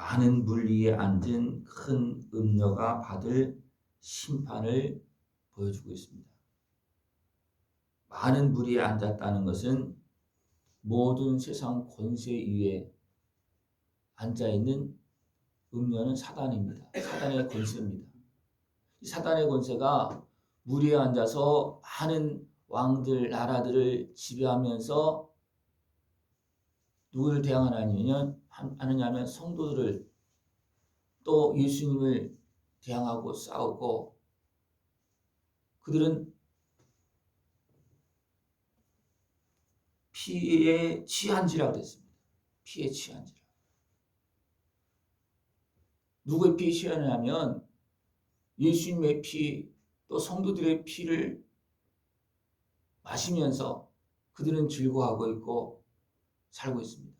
많은 물 위에 앉은 큰 음녀가 받을 심판을 보여주고 있습니다. 많은 물 위에 앉았다는 것은 모든 세상 권세 위에 앉아있는 음녀는 사단입니다. 사단의 권세입니다. 이 사단의 권세가 물 위에 앉아서 많은 왕들, 나라들을 지배하면서 누구를 대항하느냐면 성도들을, 또 예수님을 대항하고 싸우고, 그들은 피에 취한지라 그랬습니다. 피에 취한지라. 누구의 피에 취하냐면 예수님의 피, 또 성도들의 피를 마시면서 그들은 즐거워하고 있고 살고 있습니다.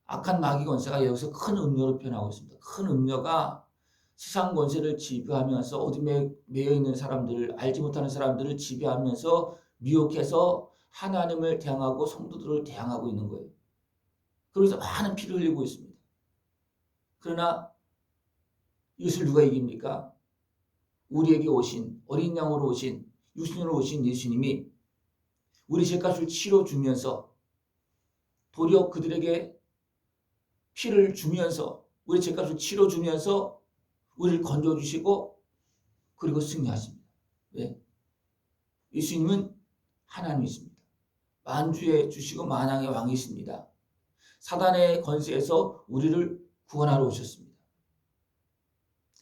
악한 마귀 권세가 여기서 큰 음료로 표현하고 있습니다. 큰 음료가 세상 권세를 지배하면서 어둠에 매여 있는 사람들을, 알지 못하는 사람들을 지배하면서 미혹해서 하나님을 대항하고 성도들을 대항하고 있는 거예요. 그래서 많은 피를 흘리고 있습니다. 그러나 이것을 누가 이깁니까? 우리에게 오신, 어린 양으로 오신, 육신으로 오신 예수님이 우리 죄값을 치러주면서, 도리어 그들에게 피를 주면서, 우리 죄값을 치러주면서 우리를 건져주시고, 그리고 승리하십니다. 왜? 예수님은 하나님이십니다. 만주의 주시고 만왕의 왕이십니다. 사단의 권세에서 우리를 구원하러 오셨습니다.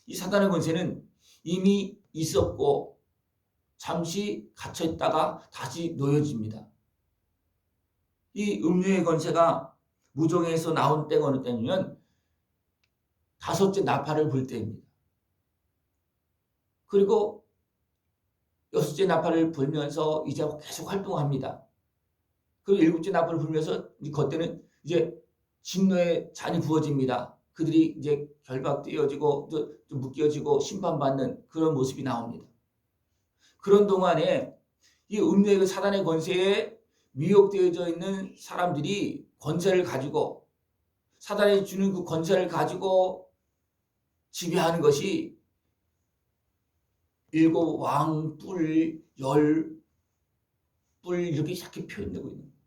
이 사단의 권세는 이미 있었고 잠시 갇혀있다가 다시 놓여집니다. 이 음료의 권세가 무정에서 나온 때가 어느 때냐면 5째 나팔을 불 때입니다. 그리고 6째 나팔을 불면서 이제 계속 활동합니다. 그리고 7째 나팔을 불면서 그때는 이제 진노의 잔이 부어집니다. 그들이 이제 결박되어지고 좀 묶여지고 심판받는 그런 모습이 나옵니다. 그런 동안에 이 음료의 사단의 권세에 미혹되어져 있는 사람들이 권세를 가지고, 사단이 주는 그 권세를 가지고 지배하는 것이 7 왕, 뿔, 10 뿔 이렇게 표현되고 있는 거예요.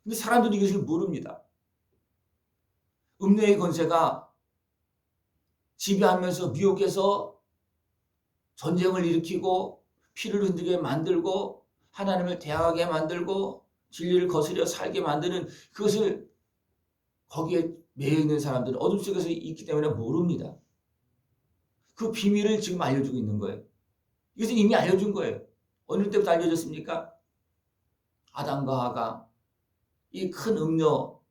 근데 사람들이 이것을 모릅니다. 음료의 권세가 지배하면서 미혹해서 전쟁을 일으키고 피를 흔들게 만들고 하나님을 대항하게 만들고 진리를 거스려 살게 만드는, 그것을 거기에 매여 있는 사람들은 어둠 속에서 있기 때문에 모릅니다. 그 비밀을 지금 알려주고 있는 거예요. 이것은 이미 알려준 거예요. 어느 때부터 알려졌습니까? 아담과 하가, 이 큰 음료,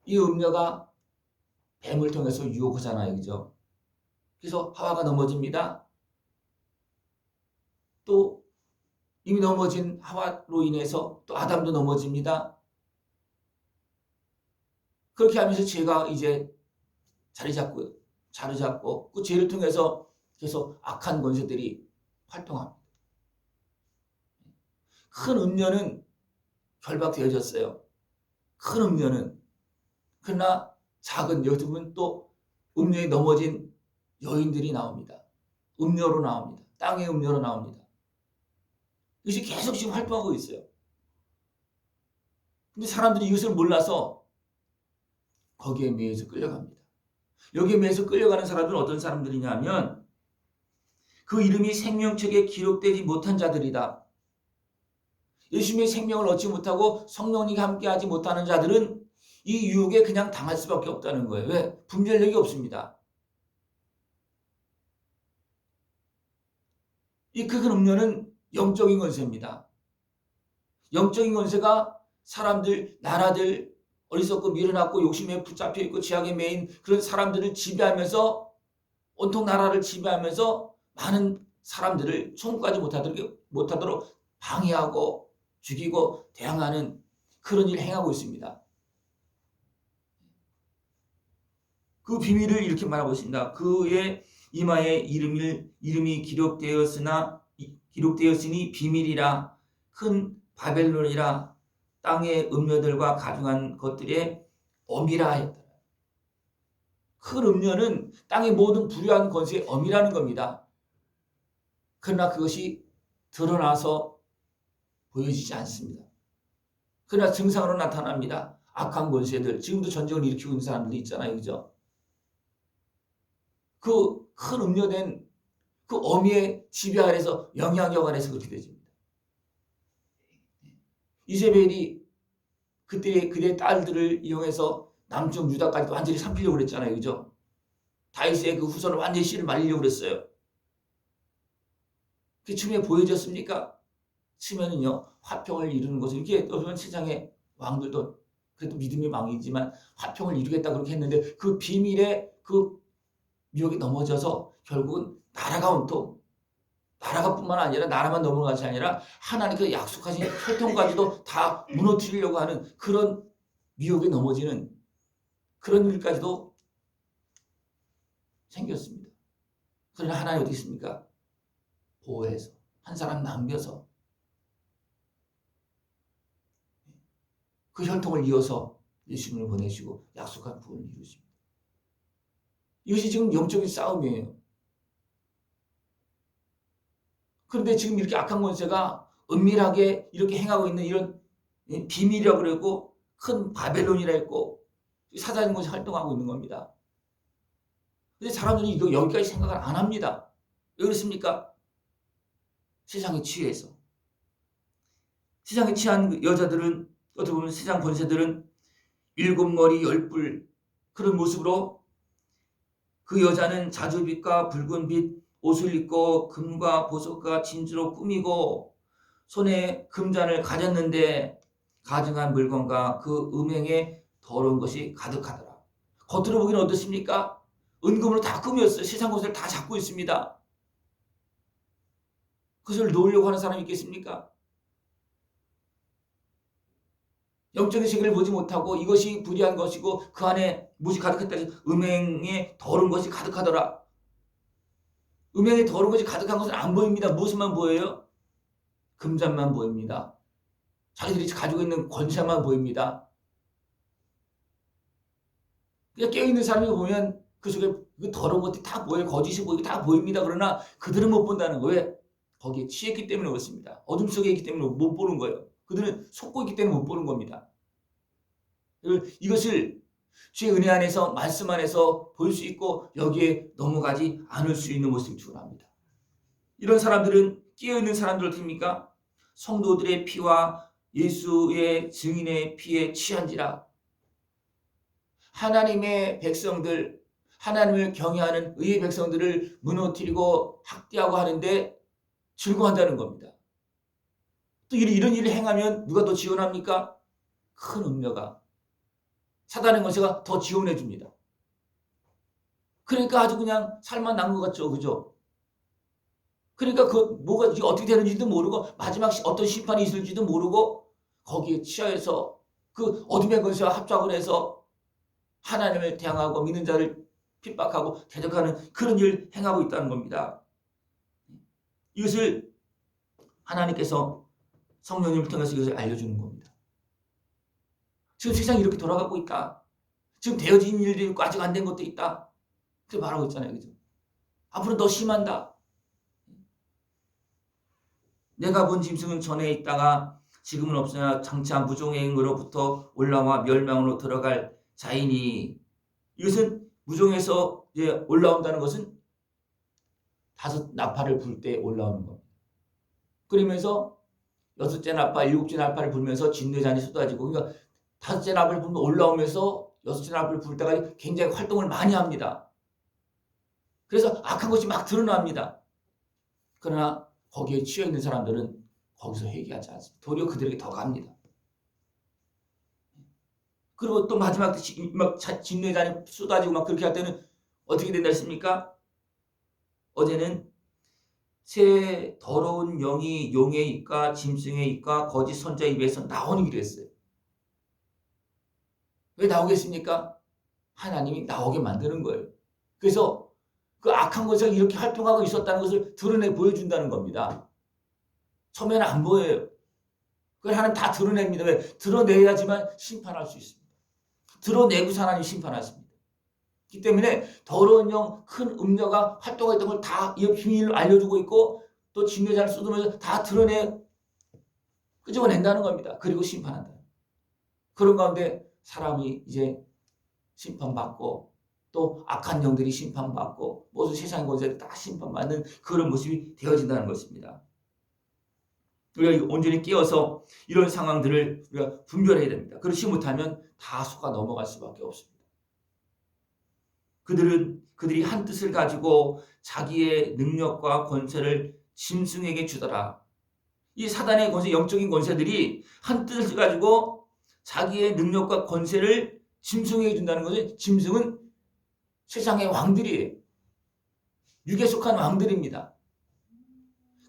이 음료가 뱀을 통해서 유혹하잖아요. 그죠? 그래서 하와가 넘어집니다. 또 이미 넘어진 하와로 인해서 또 아담도 넘어집니다. 그렇게 하면서 죄가 이제 자리 잡고 그 죄를 통해서 계속 악한 권세들이 활동합니다. 큰 음료는 결박되어졌어요. 큰 음료는. 그러나 작은, 여기서는 또 음료에 넘어진 여인들이 나옵니다. 음료로 나옵니다. 땅의 음료로 나옵니다. 이것이 계속 지금 활동하고 있어요. 근데 사람들이 이것을 몰라서 거기에 매여서 끌려갑니다. 여기에 매여서 끌려가는 사람들은 어떤 사람들이냐면 그 이름이 생명책에 기록되지 못한 자들이다. 예수님의 생명을 얻지 못하고 성령님과 함께하지 못하는 자들은 이 유혹에 그냥 당할 수밖에 없다는 거예요. 왜? 분별력이 없습니다. 이 큰 음료는 영적인 권세입니다. 영적인 권세가 사람들, 나라들, 어리석고 미련하고 욕심에 붙잡혀 있고 죄악에 매인 그런 사람들을 지배하면서, 온통 나라를 지배하면서 많은 사람들을 천국까지 못하도록 방해하고 죽이고 대항하는 그런 일을 행하고 있습니다. 그 비밀을 이렇게 말하고 있습니다. 그의 이마에 이름이 기록되었으니 비밀이라 큰 바벨론이라 땅의 음료들과 가증한 것들의 엄이라 하였더라. 큰 음료는 땅의 모든 불의한 권세의 엄이라는 겁니다. 그러나 그것이 드러나서 보여지지 않습니다. 그러나 증상으로 나타납니다. 악한 권세들, 지금도 전쟁을 일으키고 있는 사람들이 있잖아요. 그죠? 그 큰 음료된 그 어미의 지배 아래서 영향력 아래서 그렇게 되집니다. 이세벨이 그때의 딸들을 이용해서 남쪽 유다까지 완전히 삼키려고 그랬잖아요. 그죠? 다윗의 그 후손을 완전히 씨를 말리려고 그랬어요. 그 춤에 보여졌습니까? 치면은요, 화평을 이루는 것을, 이렇게 보면 세상의 왕들도 그래도 믿음의 왕이지만 화평을 이루겠다 그렇게 했는데 그 비밀의 그 유혹에 넘어져서 결국은 나라가 온통, 나라가 뿐만 아니라 나라만 넘어간 것이 아니라 하나님께서 약속하신 혈통까지도 다 무너뜨리려고 하는 그런 미혹에 넘어지는 그런 일까지도 생겼습니다. 그러나 하나님 어디 있습니까? 보호해서 한 사람 남겨서 그 혈통을 이어서 예수님을 보내시고 약속한 구원을 이루십니다. 이것이 지금 영적인 싸움이에요. 그런데 지금 이렇게 악한 권세가 은밀하게 이렇게 행하고 있는 이런 비밀이라고 그러고 큰 바벨론이라 했고 사단인 것이 활동하고 있는 겁니다. 근데 사람들이 이거 여기까지 생각을 안 합니다. 왜 그렇습니까? 세상에 취해서. 세상에 취한 여자들은 어떻게 보면 세상 권세들은 7머리 10뿔 그런 모습으로 그 여자는 자주빛과 붉은빛 옷을 입고 금과 보석과 진주로 꾸미고 손에 금잔을 가졌는데 가증한 물건과 그 음행에 더러운 것이 가득하더라. 겉으로 보기는 어떻습니까? 은금으로 다 꾸몄어요. 세상 것을 다 잡고 있습니다. 그것을 놓으려고 하는 사람이 있겠습니까? 영적인 세계를 보지 못하고 이것이 불의한 것이고 그 안에 무엇이 가득했다 해서 음행에 더러운 것이 가득하더라. 음행에 더러운 것이 가득한 것은 안 보입니다. 무엇만 보여요? 금잔만 보입니다. 자기들이 가지고 있는 권세만 보입니다. 그냥 깨어있는 사람이 보면 그 속에 그 더러운 것들이 다 보여요. 거짓이 보이고 다 보입니다. 그러나 그들은 못 본다는 거예요. 왜? 거기에 취했기 때문에 그렇습니다. 어둠 속에 있기 때문에 못 보는 거예요. 그들은 속고 있기 때문에 못 보는 겁니다. 이것을 주의 은혜 안에서 말씀 안에서 볼 수 있고 여기에 넘어가지 않을 수 있는 모습을 추구합니다. 이런 사람들은 깨어있는 사람들 어떻습니까? 성도들의 피와 예수의 증인의 피에 취한지라. 하나님의 백성들, 하나님을 경외하는 의의 백성들을 무너뜨리고 학대하고 하는데 즐거워한다는 겁니다. 또 이런 일을 행하면 누가 더 지원합니까? 큰 음료가 사단의 권세가 더 지원해 줍니다. 그러니까 아주 그냥 살만 난 것 같죠, 그죠? 그러니까 그 뭐가 어떻게 되는지도 모르고 마지막 어떤 심판이 있을지도 모르고 거기에 취하여서 그 어둠의 권세와 합작을 해서 하나님을 대항하고 믿는 자를 핍박하고 대적하는 그런 일을 행하고 있다는 겁니다. 이것을 하나님께서 성령님을 통해서 이것을 알려주는 겁니다. 지금 세상이 이렇게 돌아가고 있다. 지금 되어진 일도 있고 아직 안 된 것도 있다. 그렇게 말하고 있잖아요. 그죠? 앞으로 더 심한다. 내가 본 짐승은 전에 있다가 지금은 없으나 장차 무종행으로부터 올라와 멸망으로 들어갈 자이니. 이것은 무종에서 이제 올라온다는 것은 5 나팔을 불 때 올라오는 겁니다. 그러면서 6째 나팔, 7째 나팔을 불면서 진내잔이 쏟아지고, 그러니까 5째 나팔을 불면 올라오면서 6째 나팔을 불 때까지 굉장히 활동을 많이 합니다. 그래서 악한 것이 막 드러납니다. 그러나 거기에 취해 있는 사람들은 거기서 회개하지 않습니다. 도리어 그들에게 더 갑니다. 그리고 또 마지막 막 진내잔이 쏟아지고 막 그렇게 할 때는 어떻게 된다 했습니까? 어제는 새 더러운 영이 용의 입과 짐승의 입과 거짓 선자의 입에서 나오기로 했어요. 왜 나오겠습니까? 하나님이 나오게 만드는 거예요. 그래서 그 악한 것을 이렇게 활동하고 있었다는 것을 드러내 보여준다는 겁니다. 처음에는 안 보여요. 그걸 하나님 다 드러냅니다. 왜? 드러내야지만 심판할 수 있습니다. 드러내고서 하나님 심판하십니다. 그렇기 때문에 더러운 영, 큰 음녀가 활동했던 걸 다 이 비밀을 알려주고 있고 또 진노자를 쏟으면서 다 끄집어낸다는 겁니다. 그리고 심판한다. 그런 가운데 사람이 이제 심판받고 또 악한 영들이 심판받고 모든 세상의 권세들이 다 심판받는 그런 모습이 되어진다는 것입니다. 우리가 온전히 깨어서 이런 상황들을 우리가 분별해야 됩니다. 그렇지 못하면 다 속아 넘어갈 수밖에 없습니다. 그들이 한 뜻을 가지고 자기의 능력과 권세를 짐승에게 주더라. 이 사단의 권세, 영적인 권세들이 한 뜻을 가지고 자기의 능력과 권세를 짐승에게 준다는 것은, 짐승은 세상의 왕들이에요. 육에 속한 왕들입니다.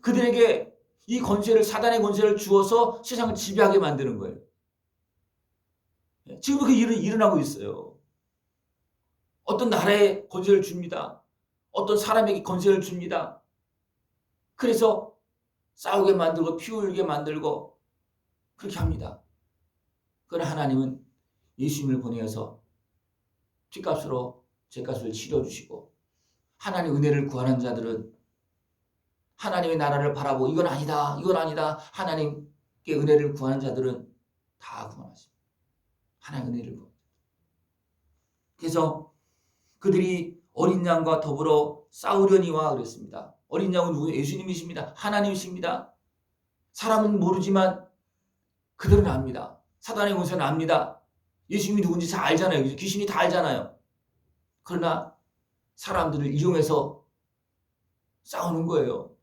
그들에게 이 권세를, 사단의 권세를 주어서 세상을 지배하게 만드는 거예요. 지금 그 일은 일어나고 있어요. 어떤 나라에 권세를 줍니다. 어떤 사람에게 권세를 줍니다. 그래서 싸우게 만들고 피 흘리게 만들고 그렇게 합니다. 그러나 하나님은 예수님을 보내어서 핏값으로 죄값을 치러주시고, 하나님의 은혜를 구하는 자들은 하나님의 나라를 바라보고 이건 아니다, 이건 아니다, 하나님께 은혜를 구하는 자들은 다 구원하십니다. 하나님의 은혜를 구합니다. 그래서 그들이 어린 양과 더불어 싸우려니와 그랬습니다. 어린 양은 누구예요? 예수님이십니다. 하나님이십니다. 사람은 모르지만 그들은 압니다. 사단의 권세는 압니다. 예수님이 누군지 다 알잖아요. 귀신이 다 알잖아요. 그러나 사람들을 이용해서 싸우는 거예요.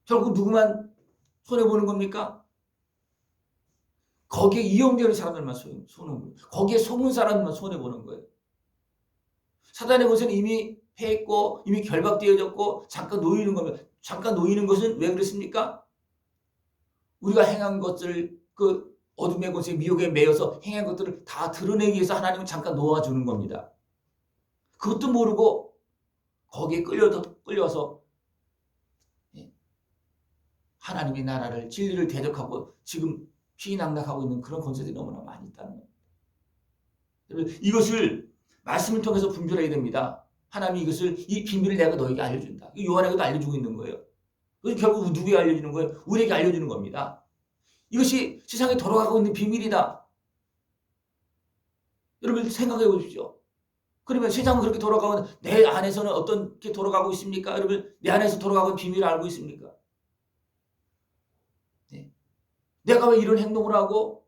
결국 누구만 손해보는 겁니까? 거기에 이용되는 사람들만 손해보는 거예요. 거기에 속는 사람들만 손해보는 거예요. 사단의 권세는 이미 패했고 이미 결박되어졌고 잠깐 놓이는 겁니다. 잠깐 놓이는 것은 왜 그렇습니까? 우리가 행한 것들, 그 어둠의 권세, 미혹에 매여서 행한 것들을 다 드러내기 위해서 하나님은 잠깐 놓아주는 겁니다. 그것도 모르고 거기에 끌려서 하나님의 나라를, 진리를 대적하고 지금 피낭락하고 있는 그런 권세들이 너무나 많이 있다는 겁니다. 여러분, 이것을 말씀을 통해서 분별해야 됩니다. 하나님이 이 비밀을 내가 너에게 알려준다. 요한에게도 알려주고 있는 거예요. 그래서 결국 누구에게 알려주는 거예요? 우리에게 알려주는 겁니다. 이것이 세상에 돌아가고 있는 비밀이다. 여러분 생각해 보십시오. 그러면 세상은 그렇게 돌아가고 내 안에서는 어떻게 돌아가고 있습니까? 여러분 내 안에서 돌아가고 있는 비밀을 알고 있습니까? 네. 내가 왜 이런 행동을 하고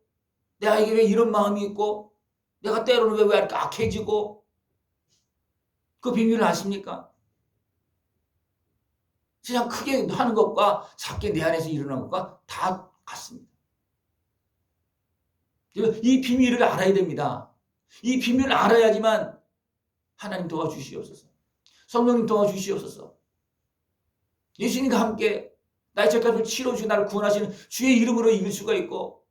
내가 왜 이런 마음이 있고 내가 때로는 왜 이렇게 악해지고 그 비밀을 아십니까? 세상 크게 하는 것과 작게 내 안에서 일어나는 것과 다 같습니다. 이 비밀을 알아야 됩니다. 이 비밀을 알아야지만 하나님 도와주시옵소서. 성령님 도와주시옵소서. 예수님과 함께 나의 죄값을 치러주시고 나를 구원하시는 주의 이름으로 이길 수가 있고,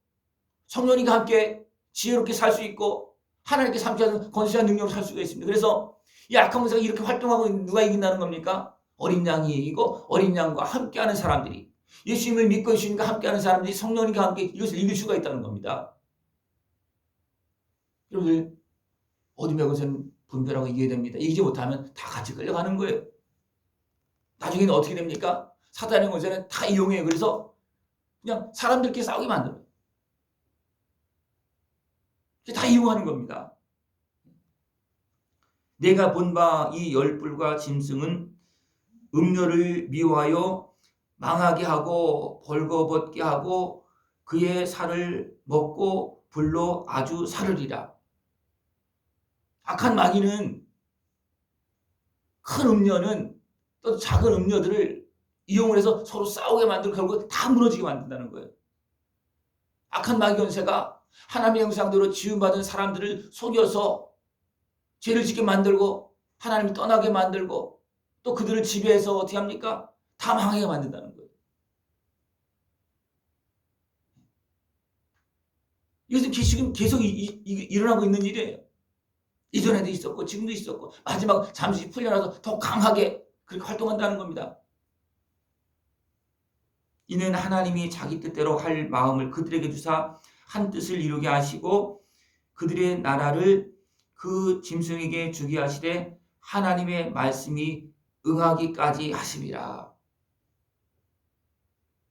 성령님과 함께 지혜롭게 살 수 있고 하나님께 삼키는 권세한 능력으로 살 수가 있습니다. 그래서 이 악한 권세가 이렇게 활동하고 누가 이긴다는 겁니까? 어린 양이 이기고 어린 양과 함께하는 사람들이, 예수님을 믿고 예수님과 함께하는 사람들이 성령님과 함께 이것을 이길 수가 있다는 겁니다. 여러분 어둠의 권세는 분별하고 이겨야 됩니다. 이기지 못하면 다 같이 끌려가는 거예요. 나중에는 어떻게 됩니까? 사단의 권세는 다 이용해요. 그래서 그냥 사람들끼리 싸우게 만들어요. 다 이용하는 겁니다. 내가 본 바 이 열불과 짐승은 음료를 미워하여 망하게 하고 벌거벗게 하고 그의 살을 먹고 불로 아주 사르리라. 악한 마귀는 큰 음료는 또 작은 음료들을 이용을 해서 서로 싸우게 만들고 결국 다 무너지게 만든다는 거예요. 악한 마귀 권세가 하나님의 형상대로 지음받은 사람들을 속여서 죄를 짓게 만들고 하나님이 떠나게 만들고 또 그들을 지배해서 어떻게 합니까? 다 망하게 만든다는 거예요. 이것은 지금 계속 일어나고 있는 일이에요. 이전에도 있었고 지금도 있었고 마지막 잠시 풀려나서 더 강하게 그렇게 활동한다는 겁니다. 이는 하나님이 자기 뜻대로 할 마음을 그들에게 주사 한 뜻을 이루게 하시고 그들의 나라를 그 짐승에게 주게 하시되 하나님의 말씀이 응하기까지 하심이라.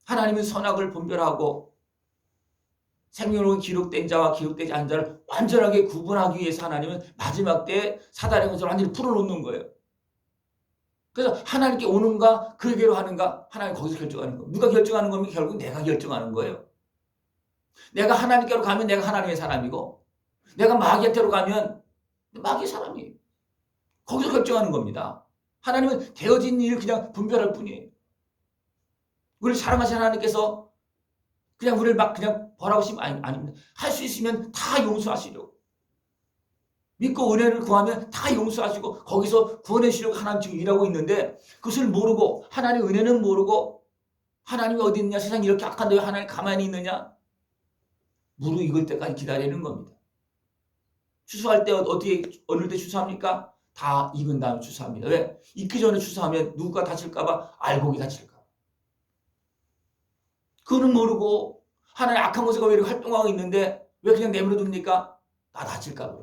하나님은 선악을 분별하고 생명으로 기록된 자와 기록되지 않은 자를 완전하게 구분하기 위해서 하나님은 마지막 때 사단의 것을 완전히 풀어놓는 거예요. 그래서 하나님께 오는가 그에게로 하는가 하나님 거기서 결정하는 거예요. 누가 결정하는 겁니까? 결국 내가 결정하는 거예요. 내가 하나님께로 가면 내가 하나님의 사람이고 내가 마귀한테로 가면 마귀의 사람이에요. 거기서 결정하는 겁니다. 하나님은 되어진 일을 그냥 분별할 뿐이에요. 우리를 사랑하신 하나님께서 그냥 우리를 막 그냥 벌하시면 아닙니다. 할 수 있으면 다 용서하시려고. 믿고 은혜를 구하면 다 용서하시고 거기서 구원해 주시려고 하나님 지금 일하고 있는데 그것을 모르고 하나님의 은혜는 모르고 하나님이 어디 있느냐 세상이 이렇게 악한데 왜 하나님 가만히 있느냐 무르익을 때까지 기다리는 겁니다. 추수할 때 어떻게 어느 때 추수합니까? 다 익은 다음에 추수합니다. 왜? 익기 전에 추수하면 누가 다칠까 봐 알곡이 다칠까 봐. 그거는 모르고 하나님 악한 것을 왜 이렇게 활동하고 있는데 왜 그냥 내버려 둡니까? 나 다칠까 봐.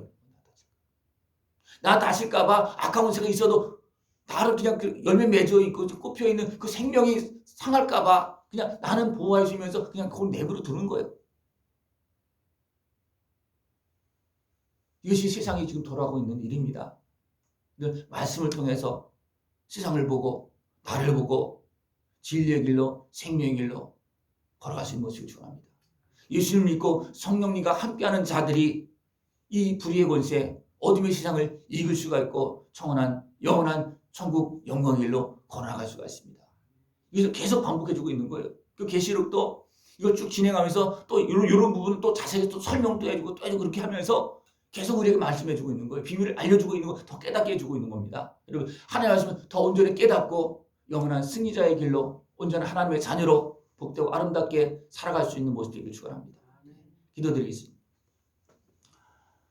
나 다칠까 봐 악한 권세가 있어도 나를 그냥 그 열매 맺어 있고 꼽혀 있는 그 생명이 상할까 봐 그냥 나는 보호해 주면서 그냥 그걸 내버려 두는 거예요. 이것이 세상이 지금 돌아가고 있는 일입니다. 말씀을 통해서 세상을 보고 나를 보고 진리의 길로 생명의 길로 걸어갈 수 있는 것을 축원합니다. 예수를 믿고 성령님과 함께하는 자들이 이 불의의 권세 어둠의 세상을 이길 수가 있고 영원한 천국 영광의 길로 걸어나갈 수가 있습니다. 그래서 계속 반복해주고 있는 거예요. 그 계시록도 이걸 쭉 진행하면서 또 이런 부분은 또 자세히 또 설명도 해주고 또 해주고 그렇게 하면서 계속 우리에게 말씀해주고 있는 거예요. 비밀을 알려주고 있는 거, 더 깨닫게 해주고 있는 겁니다. 여러분 하나님의 말씀은 더 온전히 깨닫고 영원한 승리자의 길로 온전한 하나님의 자녀로 복되고 아름답게 살아갈 수 있는 모습 되기를 축원합니다. 기도드리겠습니다.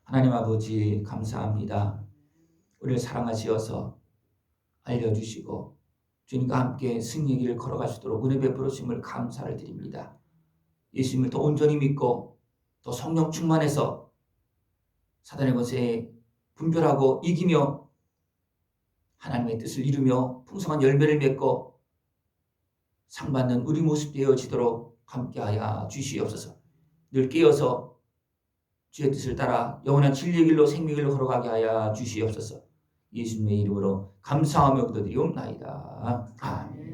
하나님 아버지 감사합니다. 우리를 사랑하시어서 알려주시고 주님과 함께 승리의 길을 걸어갈 수 있도록 은혜 베풀어 주심을 감사를 드립니다. 예수님을 더 온전히 믿고 더 성령 충만해서 사단의 것에 분별하고 이기며 하나님의 뜻을 이루며 풍성한 열매를 맺고 상받는 우리 모습 되어지도록 함께하여 주시옵소서. 늘 깨어서 주의 뜻을 따라 영원한 진리의 길로 생명의 길로 걸어가게 하여 주시옵소서. 예수님의 이름으로 감사하며 기도드리옵나이다. 아멘.